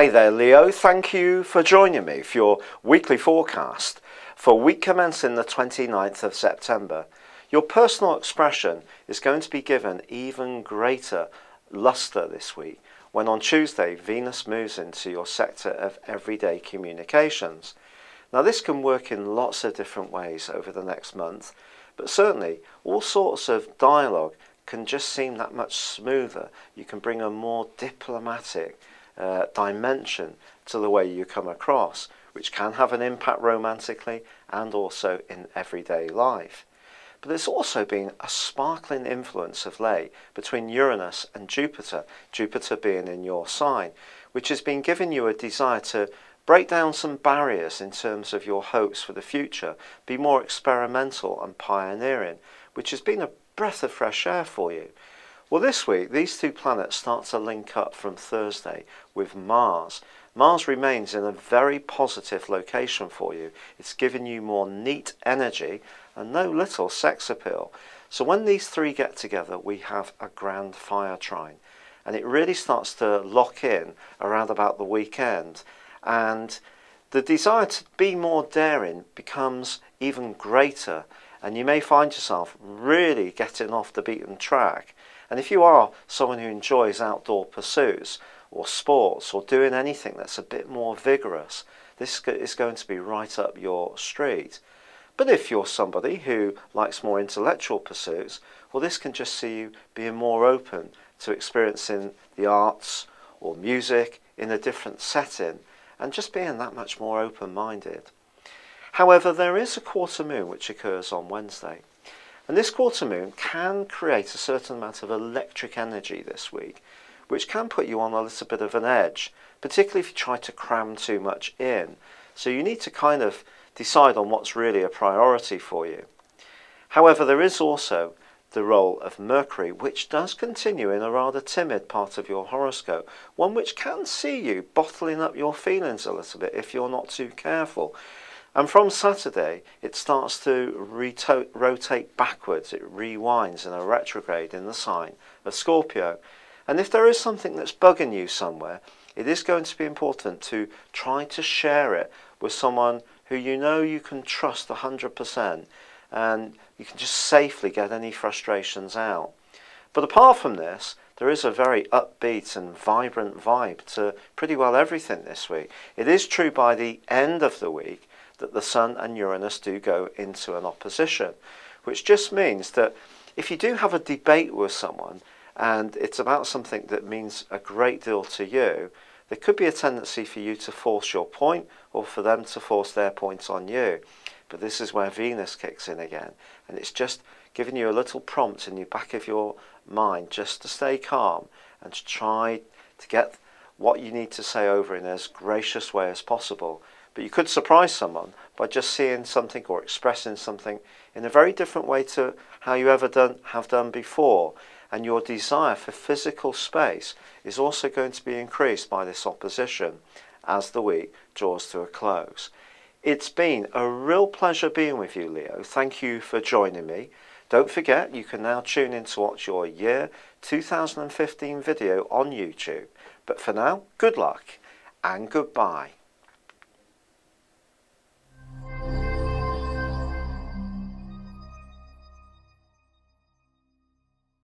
Hi there, Leo. Thank you for joining me for your weekly forecast for week commencing the 29th of September. Your personal expression is going to be given even greater luster this week when on Tuesday Venus moves into your sector of everyday communications. Now this can work in lots of different ways over the next month, but certainly all sorts of dialogue can just seem that much smoother. You can bring a more diplomatic dimension to the way you come across, which can have an impact romantically and also in everyday life. But there's also been a sparkling influence of late between Uranus and Jupiter, Jupiter being in your sign, which has been giving you a desire to break down some barriers in terms of your hopes for the future, be more experimental and pioneering, which has been a breath of fresh air for you. Well, this week, these two planets start to link up from Thursday with Mars. Mars remains in a very positive location for you. It's giving you more neat energy and no little sex appeal. So when these three get together, we have a grand fire trine. And it really starts to lock in around about the weekend. And the desire to be more daring becomes even greater. And you may find yourself really getting off the beaten track. And if you are someone who enjoys outdoor pursuits or sports or doing anything that's a bit more vigorous, this is going to be right up your street. But if you're somebody who likes more intellectual pursuits, well, this can just see you being more open to experiencing the arts or music in a different setting and just being that much more open-minded. However, there is a quarter moon which occurs on Wednesday. And this quarter moon can create a certain amount of electric energy this week, which can put you on a little bit of an edge, particularly if you try to cram too much in. So you need to kind of decide on what's really a priority for you. However, there is also the role of Mercury, which does continue in a rather timid part of your horoscope, one which can see you bottling up your feelings a little bit if you're not too careful. And from Saturday, it starts to rotate backwards. It rewinds in a retrograde in the sign of Scorpio. And if there is something that's bugging you somewhere, it is going to be important to try to share it with someone who you know you can trust 100%, and you can just safely get any frustrations out. But apart from this, there is a very upbeat and vibrant vibe to pretty well everything this week. It is true by the end of the week that the Sun and Uranus do go into an opposition, which just means that if you do have a debate with someone and it's about something that means a great deal to you, there could be a tendency for you to force your point or for them to force their point on you. But this is where Venus kicks in again, and it's just giving you a little prompt in the back of your mind just to stay calm and to try to get what you need to say over in as gracious way as possible. But you could surprise someone by just seeing something or expressing something in a very different way to how you have done before. And your desire for physical space is also going to be increased by this opposition as the week draws to a close. It's been a real pleasure being with you, Leo. Thank you for joining me. Don't forget, you can now tune in to watch your year 2015 video on YouTube. But for now, good luck and goodbye.